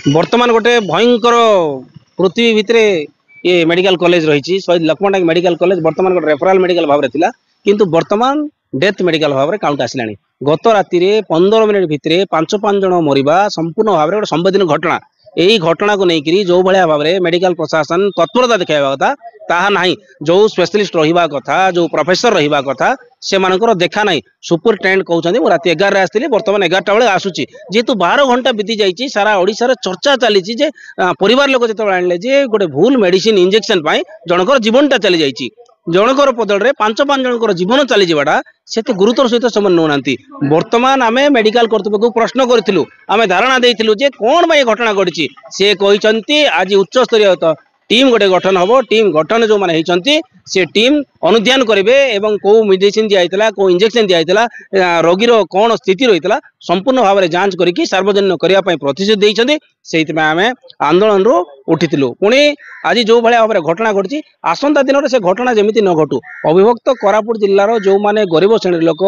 बर्तमान गोटे भयंकर पृथ्वी भितर ये मेडिकल कॉलेज रही शहीद लक्ष्मण नायक मेडिकल कॉलेज बर्तमान गोटे रेफराल मेडिकल भाव में थिला किंतु बर्तमान डेथ मेडिकल भाव में काउंट आसिलानी। गत राति 15 मिनिट भितर 5 जन मरिबा संपूर्ण भाव में गोटे संवेदन घटना। यही घटना को लेकर जो भाया भाव में मेडिकल प्रशासन तत्परता देखा कथा ताहा नहीं। जो स्पेशलिस्ट रहा कथा जो प्रोफेसर रहा कथा से मानकर देखा ना। सुपरिटेडेंट कहते रात 11 आसती बर्तमान 11टा बेले आसूची जेहेतु 12 घंटा बीती जाइए सारा ओडिशार चर्चा चली परिवार लोक जो आने जे गोटे भूल मेडिसिन इंजेक्शन जनकर जीवनटा चली जाइए जनकर बदल में 5 जनकर जीवन चली जावाटा से गुरुतर सहित से नौना। बर्तमान आम मेडिकल कर्तृपक्ष प्रश्न करूँ आम धारणा देलु जे कौन भाई घटना घटी सी कहते आज उच्चस्तरीय टीम गोटे गठन हम टीम गठन जो मैंने से टीम अनुध्यान करेंगे एवं कौ मेडिसिन दिखाई कौ इंजेक्शन दिखाई रोगीर कौन स्थिति रही संपूर्ण भाव में जांच करके सार्वजनिक करने प्रतिश्रुति देते से आम आंदोलन रू उठीलु। पुणी आज जो भाया भाव में घटना घटी आसंता दिन में से घटना जमी न घटू। अविभक्त कोरापुट जिलार जो मैंने गरीब श्रेणी लोक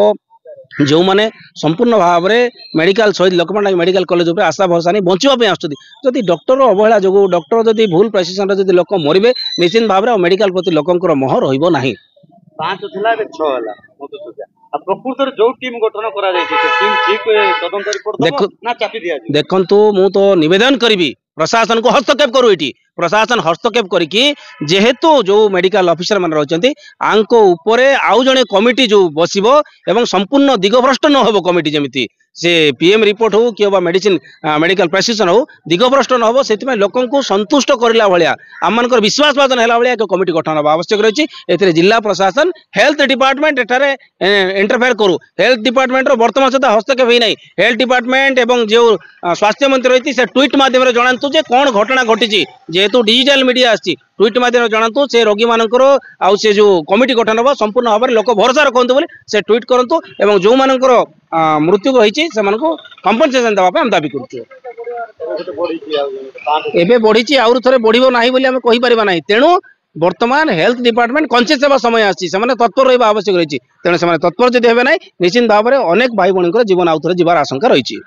जो मैंने संपूर्ण भाव में मेडिकल शहीद लक्ष्मण नायक मेडिकल कॉलेज उपर आशा भरसा नहीं बचापी आसुँच डॉक्टर अवहेला जो डॉक्टर जदि भूल प्रेसक्रिप्शन जदि लोक मरबे निश्चित भाव में मेडिकल प्रति लोकंर मोह रही। 5 थिला 6 हला प्रकृत जो टीम गठन करा टीम ठीक तदंत रिपोर्ट ना चापी दिया देखंतु मु तो निवेदन करी प्रशासन को हस्तक्षेप करू। ये प्रशासन हस्तक्षेप करके जेहेतु जो मेडिकल ऑफिसर मान रही आंको उपरे आउ जड़े कमिटी जो बसब एवं संपूर्ण दिगभ्रष्ट न हो कमिटी जमी से पीएम रिपोर्ट हो कि मेडिसिन मेडिकल प्रेसक्रिप्शन हो दिगभ्रष्ट न हो से लोक संतुष्ट करला भाया आम मान विश्वास भाजन है भाया एक कमिटी गठन होगा आवश्यक रही। ए जिला प्रशासन हेल्थ डिपार्टमेंट एठारे इंटरफेयर करू। हेल्थ डिपार्टमेंट बर्तमान सुधा हस्तक्षेप होना। हेल्थ डिपार्टमेंट एवं जो स्वास्थ्य मंत्री रही से ट्वीट माध्यम जनातु जे कौन घटना घटी जेहेतु डिजिटल मीडिया आसी ट्वीट माध्यम जनातु से रोगी मानकर आउ से जो कमिटी गठन होगा संपूर्ण भाव में लोक भरोसा रखते बोले से ट्वीट करूँ एवं जो मानकर मृत्यु रही से कंपनसेसन देवाई आम दाबी करुँ। बढ़ी आउर थे बढ़ो ना कहीपर ना तेणु बर्तमान हेल्थ डिपार्टमेंट कन्सियस होगा समय आसी तत्पर रहा आवश्यक रही तेणु से तत्पर जब हे ना निश्चित भाव में अनेक भाई भाई जीवन आउ थे जीवार आशंका रही।